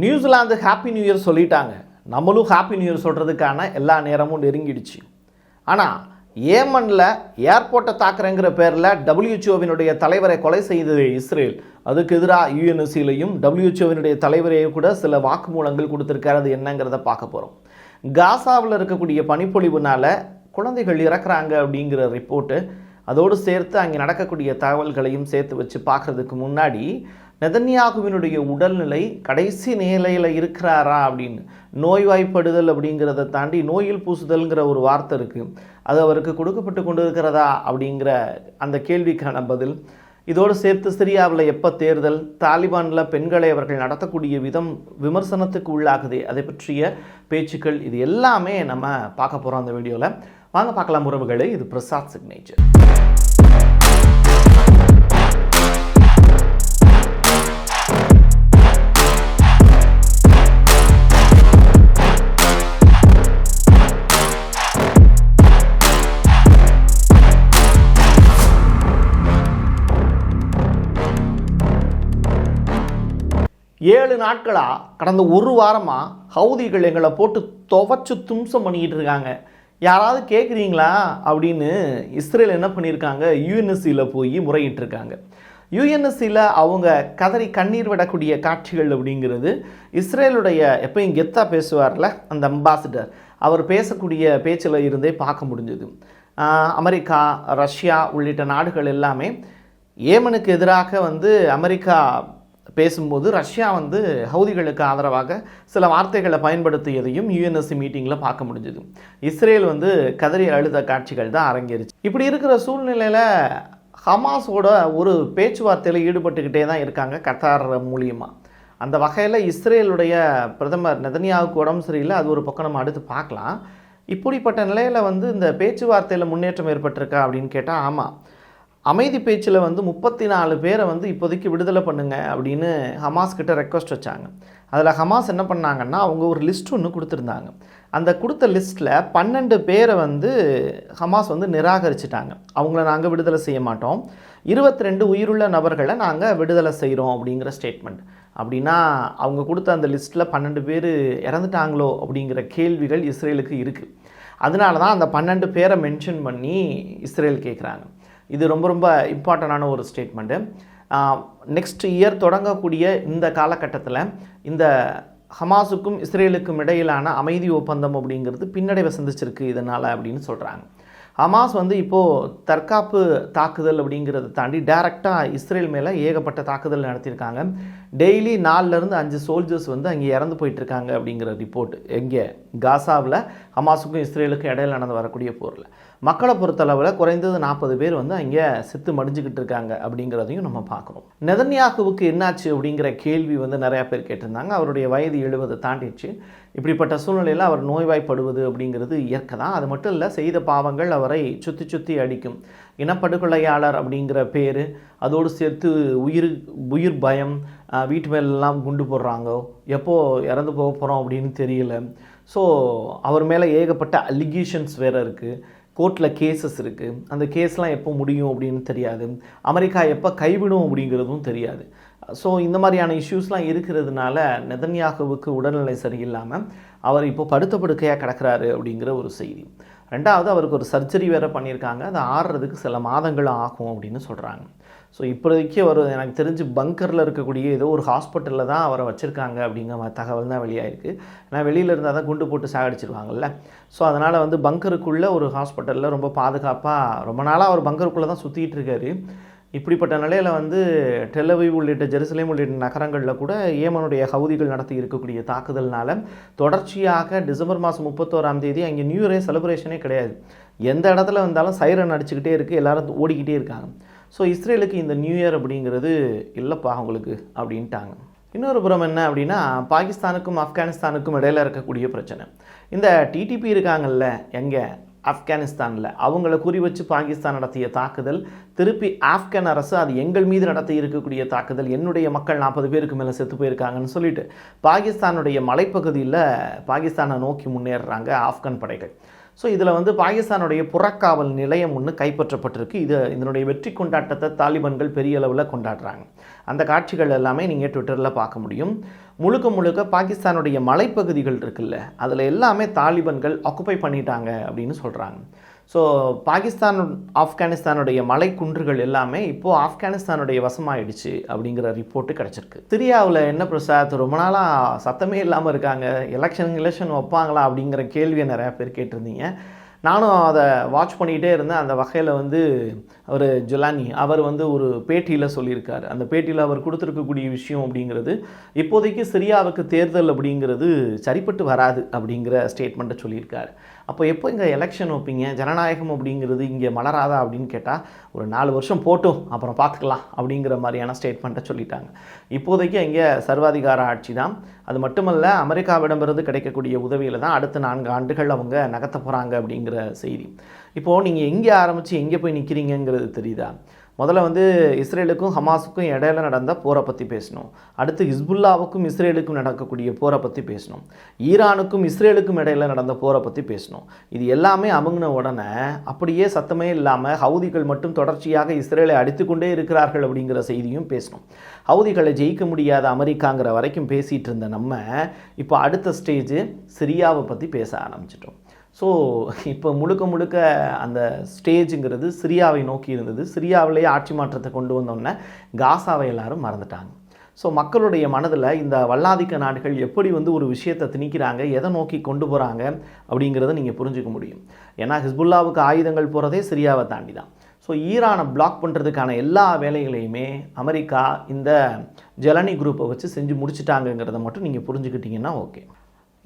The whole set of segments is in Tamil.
நியூசிலாந்து ஹாப்பி நியூ இயர் சொல்லிட்டாங்க. நம்மளும் ஹாப்பி நியூ இயர் சொல்கிறதுக்கான எல்லா நேரமும் நெருங்கிடுச்சு. ஆனால் ஏமனில் ஏர்போர்ட்டை தாக்குறேங்கிற பேரில் WHOவினுடைய தலைவரை கொலை செய்தது இஸ்ரேல். அதுக்கு எதிராக UNSCலையும் WHOவினுடைய தலைவரையே கூட சில வாக்குமூலங்கள் கொடுத்துருக்காரு. அது என்னங்கிறத பார்க்க போகிறோம். காசாவில் இருக்கக்கூடிய பனிப்பொழிவுனால் குழந்தைகள் இறக்குறாங்க அப்படிங்கிற ரிப்போர்ட்டு, அதோடு சேர்த்து அங்கே நடக்கக்கூடிய தகவல்களையும் சேர்த்து வச்சு பார்க்குறதுக்கு முன்னாடி நெதன்யாகுவினுடைய உடல்நிலை கடைசி நிலையில் இருக்கிறாரா அப்படின்னு, நோய்வாய்ப்படுதல் அப்படிங்கிறத தாண்டி நோயில் பூசுதல்ங்கிற ஒரு வார்த்தை இருக்குது, அது அவருக்கு கொடுக்கப்பட்டு கொண்டு இருக்கிறதா அப்படிங்கிற அந்த கேள்விக்கான பதில், இதோடு சேர்த்து சிரியாவில் எப்போ தேர்தல், தாலிபானில் பெண்களை அவர்கள் நடத்தக்கூடிய விதம் விமர்சனத்துக்கு உள்ளாகுது, அதை பற்றிய பேச்சுக்கள், இது எல்லாமே நம்ம பார்க்க போகிறோம் அந்த வீடியோவில். வாங்க பார்க்கலாம் உறவுகளே. இது பிரசாத் சிக்னேச்சர். 7 நாட்களாக கடந்த ஒரு வாரமாக ஹவுதிகள் எங்களை போட்டு துவச்சு தும்சம் பண்ணிக்கிட்டு இருக்காங்க, யாராவது கேட்குறீங்களா அப்படின்னு இஸ்ரேல் என்ன பண்ணியிருக்காங்க, UNSCயில் போய் முறையிட்டிருக்காங்க. UNSCயில் அவங்க கதறி கண்ணீர் விடக்கூடிய காட்சிகள் அப்படிங்கிறது இஸ்ரேலுடைய எப்பயும் கெத்தாக பேசுவார்ல அந்த அம்பாசிடர், அவர் பேசக்கூடிய பேச்சில் இருந்தே பார்க்க முடிஞ்சது. அமெரிக்கா, ரஷ்யா உள்ளிட்ட நாடுகள் எல்லாமே ஏமனுக்கு எதிராக அமெரிக்கா பேசும்போது ரஷ்யா ஹவுதிகளுக்கு ஆதரவாக சில வார்த்தைகளை பயன்படுத்தியதையும் UNSC மீட்டிங்கில் பார்க்க முடிஞ்சது. இஸ்ரேல் கதறி அழுத காட்சிகள் தான் அரங்கேறிச்சு. இப்படி இருக்கிற சூழ்நிலையில் ஹமாஸோட ஒரு பேச்சுவார்த்தையில் ஈடுபட்டுக்கிட்டே தான் இருக்காங்க கத்தார் மூலியமாக. அந்த வகையில் இஸ்ரேலுடைய பிரதமர் நெதன்யாவுக்கு உடம்பு சரியில்லை, அது ஒரு பக்கம் நம்ம அடுத்து பார்க்கலாம். இப்படிப்பட்ட நிலையில் இந்த பேச்சுவார்த்தையில் முன்னேற்றம் ஏற்பட்டிருக்கா அப்படின்னு கேட்டால் ஆமாம். அமைதி பேச்சில் 34 பேரை இப்போதைக்கு விடுதலை பண்ணுங்க அப்படின்னு ஹமாஸ் கிட்ட ரெக்வஸ்ட் வச்சாங்க. அதில் ஹமாஸ் என்ன பண்ணாங்கன்னா, அவங்க ஒரு லிஸ்ட் ஒன்று கொடுத்துருந்தாங்க. அந்த கொடுத்த லிஸ்ட்டில் 12 பேரை ஹமாஸ் நிராகரிச்சிட்டாங்க. அவங்கள நாங்கள் விடுதலை செய்ய மாட்டோம், 22 உயிருள்ள நபர்களை நாங்கள் விடுதலை செய்கிறோம் அப்படிங்கிற ஸ்டேட்மெண்ட். அப்படின்னா அவங்க கொடுத்த அந்த லிஸ்ட்டில் 12 பேர் இறந்துட்டாங்களோ அப்படிங்கிற கேள்விகள் இஸ்ரேலுக்கு இருக்குது. அதனால தான் அந்த 12 பேரை மென்ஷன் பண்ணி இஸ்ரேல் கேட்குறாங்க. இது ரொம்ப ரொம்ப இம்பார்ட்டண்டான ஒரு ஸ்டேட்மெண்ட்டு. நெக்ஸ்ட் இயர் தொடங்கக்கூடிய இந்த காலகட்டத்தில் இந்த ஹமாஸுக்கும் இஸ்ரேலுக்கும் இடையிலான அமைதி ஒப்பந்தம் அப்படிங்கிறது பின்னடைவை சந்திச்சிருக்கு இதனால் அப்படின்னு சொல்கிறாங்க. ஹமாஸ் இப்போது தற்காப்பு தாக்குதல் அப்படிங்கிறத தாண்டி டைரெக்டாக இஸ்ரேல் மேலே ஏகப்பட்ட தாக்குதல் நடத்தியிருக்காங்க. டெய்லி 4லேருந்து 5 சோல்ஜர்ஸ் அங்கே இறந்து போயிட்டுருக்காங்க அப்படிங்கிற ரிப்போர்ட். எங்கே காசாவில் ஹமாஸுக்கும் இஸ்ரேலுக்கும் இடையில் நடந்து வரக்கூடிய போரில் மக்களை பொறுத்தளவில் குறைந்தது 40 பேர் அங்கே செத்து மடிஞ்சுக்கிட்டு இருக்காங்க அப்படிங்கிறதையும் நம்ம பார்க்குறோம். நெதன்யாகுவுக்கு என்னாச்சு அப்படிங்கிற கேள்வி நிறையா பேர் கேட்டிருந்தாங்க. அவருடைய வயது 70 தாண்டிடுச்சு. இப்படிப்பட்ட சூழ்நிலையில் அவர் நோய்வாய்ப்படுவது அப்படிங்கிறது இயற்கை தான். அது மட்டும் இல்லை, செய்த பாவங்கள் அவரை சுற்றி சுற்றி அடிக்கும். இனப்படுகொலையாளர் அப்படிங்கிற பேர், அதோடு சேர்த்து உயிர் பயம், வீட்டு மேலெல்லாம் குண்டு போடுறாங்க, எப்போது இறந்து போக போகிறோம் அப்படின்னு தெரியல. ஸோ அவர் மேலே ஏகப்பட்ட அலிகேஷன்ஸ் வேறு இருக்குது, கோர்ட்டில் கேசஸ் இருக்குது. அந்த கேஸ்லாம் எப்போ முடியும் அப்படின்னு தெரியாது, அமெரிக்கா எப்போ கைவிடும் அப்படிங்கிறதும் தெரியாது. ஸோ இந்த மாதிரியான இஷ்யூஸ்லாம் இருக்கிறதுனால நெதன்யாகுவுக்கு உடல்நிலை சரியில்லாமல் அவர் இப்போ படுத்த படுக்கையாக கிடக்கிறாரு அப்படிங்கிற ஒரு செய்தி. ரெண்டாவது, அவருக்கு ஒரு சர்ஜரி வேறு பண்ணியிருக்காங்க, அது ஆறுறதுக்கு சில மாதங்கள் ஆகும் அப்படின்னு சொல்கிறாங்க. ஸோ இப்போதைக்கு அவர் எனக்கு தெரிஞ்சு பங்கரில் இருக்கக்கூடிய ஏதோ ஒரு ஹாஸ்பிட்டலில் தான் அவரை வச்சுருக்காங்க அப்படிங்கிற தகவல் தான் வெளியாகிருக்கு. ஏன்னா வெளியில் இருந்தால் தான் குண்டு போட்டு சாகடிச்சிருவாங்கல்ல. ஸோ அதனால் பங்கருக்குள்ளே ஒரு ஹாஸ்பிட்டலில் ரொம்ப பாதுகாப்பாக ரொம்ப நாளாக அவர் பங்கருக்குள்ளே தான் சுற்றிட்டு இருக்காரு. இப்படிப்பட்ட நிலையில் டெல் அவீவ் உள்ளிட்ட ஜெருசலேம் உள்ளிட்ட நகரங்களில் கூட ஏமனுடைய ஹவுதிகள் நடத்தி இருக்கக்கூடிய தாக்குதல்னால தொடர்ச்சியாக டிசம்பர் மாதம் 31ஆம் தேதி அங்கே நியூ இயரே செலிப்ரேஷனே கிடையாது. எந்த இடத்துல வந்தாலும் சைரன் அடிச்சுக்கிட்டே இருக்குது, எல்லோரும் ஓடிக்கிட்டே இருக்காங்க. ஸோ இஸ்ரேலுக்கு இந்த நியூ இயர் அப்படிங்கிறது இல்லைப்பா அவங்களுக்கு அப்படின்ட்டாங்க. இன்னொரு புறம் என்ன அப்படின்னா, பாகிஸ்தானுக்கும் ஆப்கானிஸ்தானுக்கும் இடையில் இருக்கக்கூடிய பிரச்சனை. இந்த TTP இருக்காங்கல்ல எங்கே ஆப்கானிஸ்தானில், அவங்கள குறி வச்சு பாகிஸ்தான் நடத்திய தாக்குதல், திருப்பி ஆப்கான் அரசு அது எங்கள் மீது நடத்தி இருக்கக்கூடிய தாக்குதல், என்னுடைய மக்கள் 40 பேருக்கு மேலே செத்து போயிருக்காங்கன்னு சொல்லிட்டு பாகிஸ்தானுடைய மலைப்பகுதியில் பாகிஸ்தானை நோக்கி முன்னேறுறாங்க ஆப்கான் படைகள். ஸோ இதில் பாகிஸ்தானுடைய புறக்காவல் நிலையம் ஒன்று கைப்பற்றப்பட்டிருக்கு. இதனுடைய வெற்றி கொண்டாட்டத்தை தாலிபான்கள் பெரிய அளவில் கொண்டாடுறாங்க. அந்த காட்சிகள் எல்லாமே நீங்கள் ட்விட்டரில் பார்க்க முடியும். முழுக்க முழுக்க பாகிஸ்தானுடைய மலைப்பகுதிகள் இருக்குல்ல, அதில் எல்லாமே தாலிபன்கள் ஆக்குப்பை பண்ணிட்டாங்க அப்படின்னு சொல்கிறாங்க. ஸோ பாகிஸ்தான் ஆப்கானிஸ்தானுடைய மலை குன்றுகள் எல்லாமே இப்போது ஆப்கானிஸ்தானுடைய வசமாயிடுச்சு அப்படிங்கிற ரிப்போர்ட்டு கிடச்சிருக்கு. சிரியாவில் என்ன பிரசாத், ரொம்ப நாளாக சத்தமே இல்லாமல் இருக்காங்க, எலெக்ஷன் வைப்பாங்களா அப்படிங்கிற கேள்வியை நிறையா பேர் கேட்டிருந்தீங்க. நானும் அதை வாட்ச் பண்ணிக்கிட்டே இருந்தேன். அந்த வகையில் வந்து அவர் ஜொலானி அவர் வந்து ஒரு பேட்டியில் சொல்லியிருக்கார். அந்த பேட்டியில் அவர் கொடுத்துருக்கக்கூடிய விஷயம் அப்படிங்கிறது, இப்போதைக்கு சிரியாவுக்கு தேர்தல் அப்படிங்கிறது சரிப்பட்டு வராது அப்படிங்கிற ஸ்டேட்மெண்ட்டை சொல்லியிருக்கார். அப்போ எப்போ இங்கே எலெக்ஷன் வைப்பீங்க, ஜனநாயகம் அப்படிங்கிறது இங்கே மலராதா அப்படின்னு கேட்டால், ஒரு 4 வருஷம் போட்டும் அப்புறம் பார்த்துக்கலாம் அப்படிங்கிற மாதிரியான ஸ்டேட்மெண்ட்டை சொல்லிட்டாங்க. இப்போதைக்கு இங்கே சர்வாதிகார ஆட்சி தான். அது மட்டுமல்ல, அமெரிக்காவிடமிருந்து கிடைக்கக்கூடிய உதவியில் தான் அடுத்த 4 ஆண்டுகள் அவங்க நகர்த்த போகிறாங்க அப்படிங்கிற செய்தி. இப்போது நீங்கள் எங்கே ஆரம்பித்து எங்கே போய் நிற்கிறீங்கிறது தெரியுதா? முதல்ல வந்து இஸ்ரேலுக்கும் ஹமாஸுக்கும் இடையில நடந்த போரை பற்றி பேசணும். அடுத்து ஹிஸ்புல்லாவுக்கும் இஸ்ரேலுக்கும் நடக்கக்கூடிய போரை பற்றி பேசணும். ஈரானுக்கும் இஸ்ரேலுக்கும் இடையில நடந்த போரை பற்றி பேசணும். இது எல்லாமே அமுங்கின உடனே அப்படியே சத்தமே இல்லாமல் ஹவுதிகள் மட்டும் தொடர்ச்சியாக இஸ்ரேலை அடித்துக்கொண்டே இருக்கிறார்கள் அப்படிங்கிற செய்தியும் பேசணும். ஹவுதிகளை ஜெயிக்க முடியாத அமெரிக்காங்கிற வரைக்கும் பேசிகிட்டு இருந்த நம்ம இப்போ அடுத்த ஸ்டேஜ் சிரியாவை பற்றி பேச ஆரம்பிச்சிட்டோம். ஸோ இப்போ முழுக்க அந்த ஸ்டேஜுங்கிறது சிரியாவை நோக்கி இருந்தது. சிரியாவிலேயே ஆட்சி மாற்றத்தை கொண்டு வந்தோடனே காசாவை எல்லாரும் மறந்துட்டாங்க. ஸோ மக்களுடைய மனதில் இந்த வல்லாதிக்க நாடுகள் எப்படி வந்து ஒரு விஷயத்தை திணிக்கிறாங்க, எதை நோக்கி கொண்டு போகிறாங்க அப்படிங்கிறத நீங்கள் புரிஞ்சுக்க முடியும். ஏன்னா ஹிஸ்புல்லாவுக்கு ஆயுதங்கள் போகிறதே சிரியாவை தாண்டி தான். ஸோ ஈரானை பிளாக் பண்ணுறதுக்கான எல்லா வேலைகளையுமே அமெரிக்கா இந்த ஜெலனி குரூப்பை வச்சு செஞ்சு முடிச்சிட்டாங்கங்கிறத மட்டும் நீங்கள் புரிஞ்சுக்கிட்டீங்கன்னா ஓகே.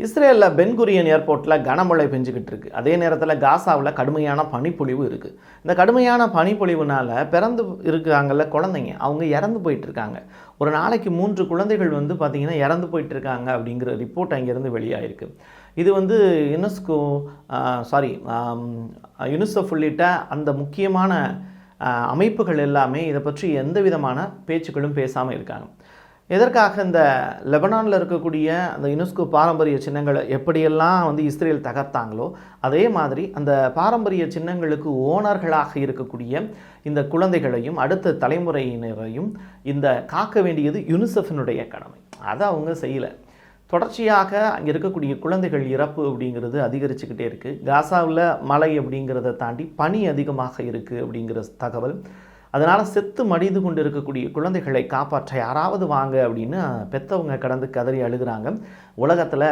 இஸ்ரேலில் பென்குரியன் ஏர்போர்ட்டில் கனமழை பெஞ்சுக்கிட்டு இருக்குது. அதே நேரத்தில் காசாவில் கடுமையான பனிப்பொழிவு இருக்குது. இந்த கடுமையான பனிப்பொழிவுனால் பிறந்து இருக்காங்கல்ல குழந்தைங்க, அவங்க இறந்து போயிட்டுருக்காங்க. ஒரு நாளைக்கு 3 குழந்தைகள் வந்து பார்த்திங்கன்னா இறந்து போயிட்டுருக்காங்க அப்படிங்கிற ரிப்போர்ட் அங்கேருந்து வெளியாகிருக்கு. இது வந்து யுனிசெஃப் உள்ளிட்ட அந்த முக்கியமான அமைப்புகள் எல்லாமே இதை பற்றி எந்த விதமான பேச்சுக்களும் பேசாமல் இருக்காங்க. எதற்காக இந்த லெபனானில் இருக்கக்கூடிய அந்த யுனெஸ்கோ பாரம்பரிய சின்னங்களை எப்படியெல்லாம் வந்து இஸ்ரேல் தகர்த்தாங்களோ அதே மாதிரி அந்த பாரம்பரிய சின்னங்களுக்கு ஓனர்களாக இருக்கக்கூடிய இந்த குழந்தைகளையும் அடுத்த தலைமுறையினரையும் இந்த காக்க வேண்டியது யுனிசெஃபினுடைய கடமை. அதை அவங்க செய்யலை. தொடர்ச்சியாக அங்கே இருக்கக்கூடிய குழந்தைகள் இறப்பு அப்படிங்கிறது அதிகரிச்சுக்கிட்டே இருக்குது. காசாவில் மழை அப்படிங்கிறத தாண்டி பனி அதிகமாக இருக்குது அப்படிங்கிற தகவல். அதனால் செத்து மடிந்து கொண்டு இருக்கக்கூடிய குழந்தைகளை காப்பாற்ற யாராவது வாங்க அப்படின்னு பெற்றவங்க கடந்து கதறி அழுகிறாங்க. உலகத்தில்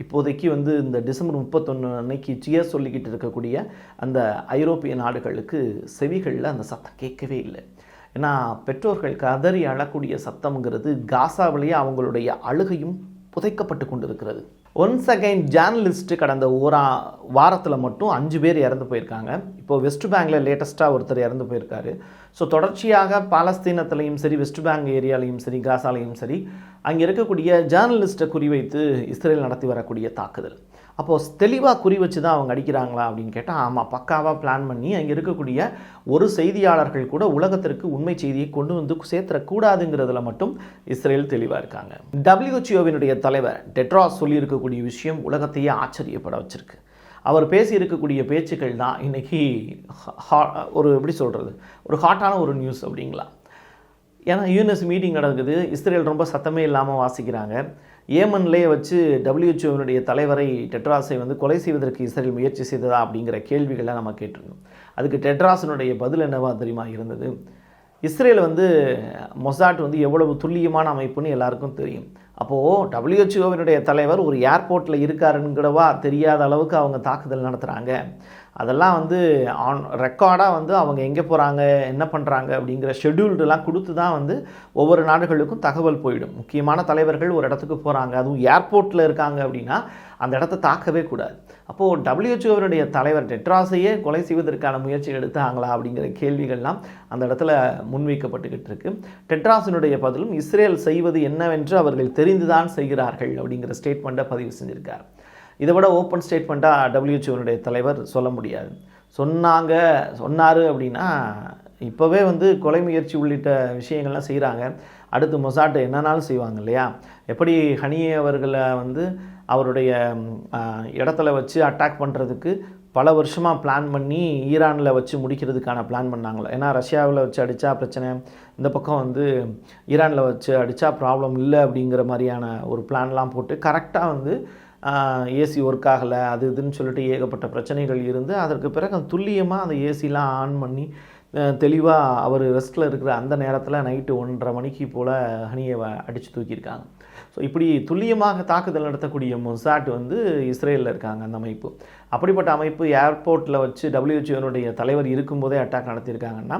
இப்போதைக்கு வந்து இந்த டிசம்பர் 31 அன்னைக்கு சியர் சொல்லிக்கிட்டு இருக்கக்கூடிய அந்த ஐரோப்பிய நாடுகளுக்கு செவிகளில் அந்த சத்தம் கேட்கவே இல்லை. ஏன்னா பெற்றோர்கள் கதறி அழக்கூடிய சத்தம்ங்கிறது காசாவிலேயே அவங்களுடைய அழுகையும் புதைக்கப்பட்டு கொண்டு இருக்கிறது. ஒன்ஸ் அகைன் ஜேர்னலிஸ்ட்டு கடந்த வாரத்தில் மட்டும் 5 பேர் இறந்து போயிருக்காங்க. இப்போது வெஸ்ட் பேங்கில் லேட்டஸ்ட்டாக ஒருத்தர் இறந்து போயிருக்காரு. ஸோ தொடர்ச்சியாக பாலஸ்தீனத்துலேயும் சரி, வெஸ்ட் பேங்க் ஏரியாலையும் சரி, காசாலையும் சரி, அங்கே இருக்கக்கூடிய ஜேர்னலிஸ்ட்டை குறிவைத்து இஸ்ரேல் நடத்தி வரக்கூடிய தாக்குதல். அப்போது தெளிவாக குறி வச்சு தான் அவங்க அடிக்கிறாங்களா அப்படின்னு கேட்டால் ஆமாம், பக்காவாக பிளான் பண்ணி அங்கே இருக்கக்கூடிய ஒரு செய்தியாளர்கள் கூட உலகத்திற்கு உண்மை செய்தியை கொண்டு வந்து சேர்த்துடக்கூடாதுங்கிறதுல மட்டும் இஸ்ரேல் தெளிவாக இருக்காங்க. WHO தலைவர் டெட்ராஸ் சொல்லியிருக்கக்கூடிய விஷயம் உலகத்தையே ஆச்சரியப்பட வச்சிருக்கு. அவர் பேசியிருக்கக்கூடிய பேச்சுக்கள் தான் இன்றைக்கி ஒரு ஹாட்டான ஒரு நியூஸ் அப்படிங்களா. ஏன்னா யூஎன்எஸ் மீட்டிங் நடக்குது, இஸ்ரேல் ரொம்ப சத்தமே இல்லாமல் வாசிக்கிறாங்க. ஏமன்லேயே வச்சு WHO தலைவரை டெட்ராஸை வந்து கொலை செய்வதற்கு இஸ்ரேல் முயற்சி செய்ததா அப்படிங்கிற கேள்விகளை நம்ம கேட்டிருந்தோம். அதுக்கு டெட்ராஸினுடைய பதில் என்னவா தெரியுமா இருந்தது? இஸ்ரேல் வந்து மொசாட் வந்து எவ்வளவு துல்லியமான அமைப்புன்னு எல்லாருக்கும் தெரியும். அப்போது WHO தலைவர் ஒரு ஏர்போர்ட்டில் இருக்காருங்கிறவா தெரியாத அளவுக்கு அவங்க தாக்குதல் நடத்துகிறாங்க. அதெல்லாம் வந்து ரெக்கார்டாக வந்து அவங்க எங்கே போகிறாங்க, என்ன பண்ணுறாங்க அப்படிங்கிற ஷெட்யூல்டெலாம் கொடுத்து தான் வந்து ஒவ்வொரு நாடுகளுக்கும் தகவல் போயிடும். முக்கியமான தலைவர்கள் ஒரு இடத்துக்கு போகிறாங்க, அதுவும் ஏர்போர்ட்டில் இருக்காங்க அப்படின்னா அந்த இடத்த தாக்கவே கூடாது. அப்போது WHO தலைவர் டெட்ராஸையே கொலை செய்வதற்கான முயற்சி எடுத்தாங்களா அப்படிங்கிற கேள்விகள்லாம் அந்த இடத்துல முன்வைக்கப்பட்டுக்கிட்டு இருக்கு. டெட்ராஸினுடைய பதிலும் இஸ்ரேல் செய்வது என்னவென்று அவர்கள் தெரிந்துதான் செய்கிறார்கள் அப்படிங்கிற ஸ்டேட்மெண்ட்டை பதிவு செஞ்சுருக்கார். இதை விட ஓப்பன் ஸ்டேட்மெண்ட்டாக WHO தலைவர் சொல்ல முடியாது. சொன்னார் அப்படின்னா இப்போவே வந்து கொலை முயற்சி உள்ளிட்ட விஷயங்கள்லாம் செய்கிறாங்க. அடுத்து மொசாட் என்னன்னாலும் செய்வாங்க இல்லையா. எப்படி ஹனியே அவர்களை வந்து அவருடைய இடத்துல வச்சு அட்டாக் பண்ணுறதுக்கு பல வருஷமாக பிளான் பண்ணி ஈரானில் வச்சு முடிக்கிறதுக்கான பிளான் பண்ணாங்களோ. ஏன்னா ரஷ்யாவில் வச்சு அடித்தா பிரச்சனை, இந்த பக்கம் வந்து ஈரானில் வச்சு அடித்தா ப்ராப்ளம் இல்லை அப்படிங்கிற மாதிரியான ஒரு பிளான்லாம் போட்டு கரெக்டாக வந்து ஏசி ஒர்க் ஆகலை அது இதுன்னு சொல்லிட்டு ஏகப்பட்ட பிரச்சனைகள் இருந்து அதற்கு பிறகு துல்லியமாக அந்த ஏசிலாம் ஆன் பண்ணி தெளிவாக அவர் ரெஸ்ட்டில் இருக்கிற அந்த நேரத்தில் நைட்டு 1:30 மணிக்கு போல் ஹனியை அடித்து தூக்கியிருக்காங்க. ஸோ இப்படி துல்லியமாக தாக்குதல் நடத்தக்கூடிய மொசாட் வந்து இஸ்ரேலில் இருக்காங்க அந்த அமைப்பு. அப்படிப்பட்ட அமைப்பு ஏர்போர்ட்டில் வச்சு WHO தலைவர் இருக்கும்போதே அட்டாக் நடத்தியிருக்காங்கன்னா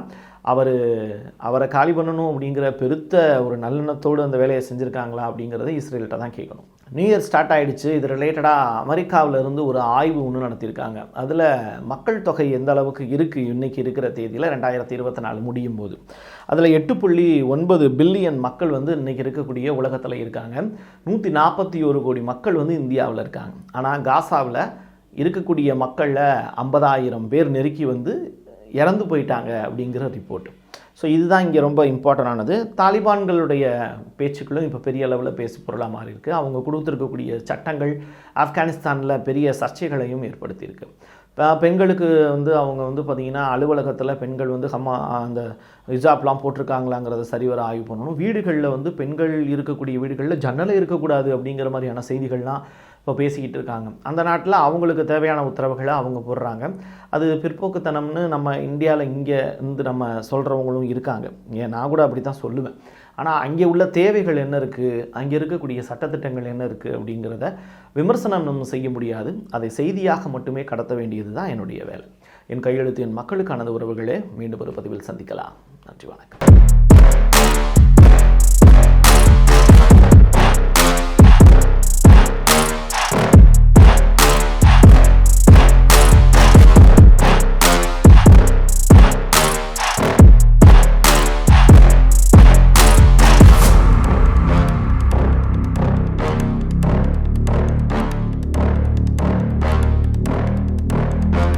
அவரை காலி பண்ணணும் அப்படிங்கிற பெருத்த ஒரு நல்லெண்ணத்தோடு அந்த வேலையை செஞ்சுருக்காங்களா அப்படிங்கிறத இஸ்ரேல்கிட்ட தான் கேட்கணும். நியூ இயர் ஸ்டார்ட் ஆகிடுச்சு. இது ரிலேட்டடாக அமெரிக்காவிலேருந்து ஒரு ஆய்வு ஒன்று நடத்தியிருக்காங்க. அதில் மக்கள் தொகை எந்த அளவுக்கு இருக்குது இன்றைக்கி இருக்கிற தேதியில் 2024 முடியும் போது அதில் 8.9 பில்லியன் மக்கள் வந்து இன்றைக்கி இருக்கக்கூடிய உலகத்தில் இருக்காங்க. 141 கோடி மக்கள் வந்து இந்தியாவில் இருக்காங்க. ஆனால் காசாவில் இருக்கக்கூடிய மக்களில் 50,000 பேர் நெருக்கி வந்து இறந்து போயிட்டாங்க அப்படிங்கிற ரிப்போர்ட். ஸோ இதுதான் இங்கே ரொம்ப இம்பார்ட்டண்டானது. தாலிபான்களுடைய பேச்சுக்களும் இப்போ பெரிய அளவில் பேசு பொருளாக மாறி இருக்குது. அவங்க கொடுத்துருக்கக்கூடிய சட்டங்கள் ஆப்கானிஸ்தானில் பெரிய சர்ச்சைகளையும் ஏற்படுத்தியிருக்கு. பெண்களுக்கு வந்து அவங்க வந்து பார்த்திங்கன்னா அலுவலகத்தில் பெண்கள் வந்து அந்த ஹிஜாப்லாம் போட்டிருக்காங்களாங்கிறத சரிவர ஆய்வு பண்ணணும். வீடுகளில் வந்து பெண்கள் இருக்கக்கூடிய வீடுகளில் ஜன்னலே இருக்கக்கூடாது அப்படிங்கிற மாதிரியான செய்திகள்லாம் இப்போ பேசிக்கிட்டு இருக்காங்க. அந்த நாட்டில் அவங்களுக்கு தேவையான உத்தரவுகளை அவங்க போடுறாங்க. அது பிற்போக்குத்தனம்னு நம்ம இந்தியாவில் இங்கே இருந்து நம்ம சொல்கிறவங்களும் இருக்காங்க. நான் கூட அப்படி தான் சொல்லுவேன். ஆனால் அங்கே உள்ள தேவைகள் என்ன இருக்குது, அங்கே இருக்கக்கூடிய சட்டத்திட்டங்கள் என்ன இருக்குது அப்படிங்கிறத விமர்சனம் நம்ம செய்ய முடியாது. அதை செய்தியாக மட்டுமே கடத்த வேண்டியது தான் என்னுடைய வேலை. என் கையெழுத்து என் மக்களுக்கானது உறவுகளே. மீண்டும் ஒரு பதிவில் சந்திக்கலாம். நன்றி, வணக்கம்.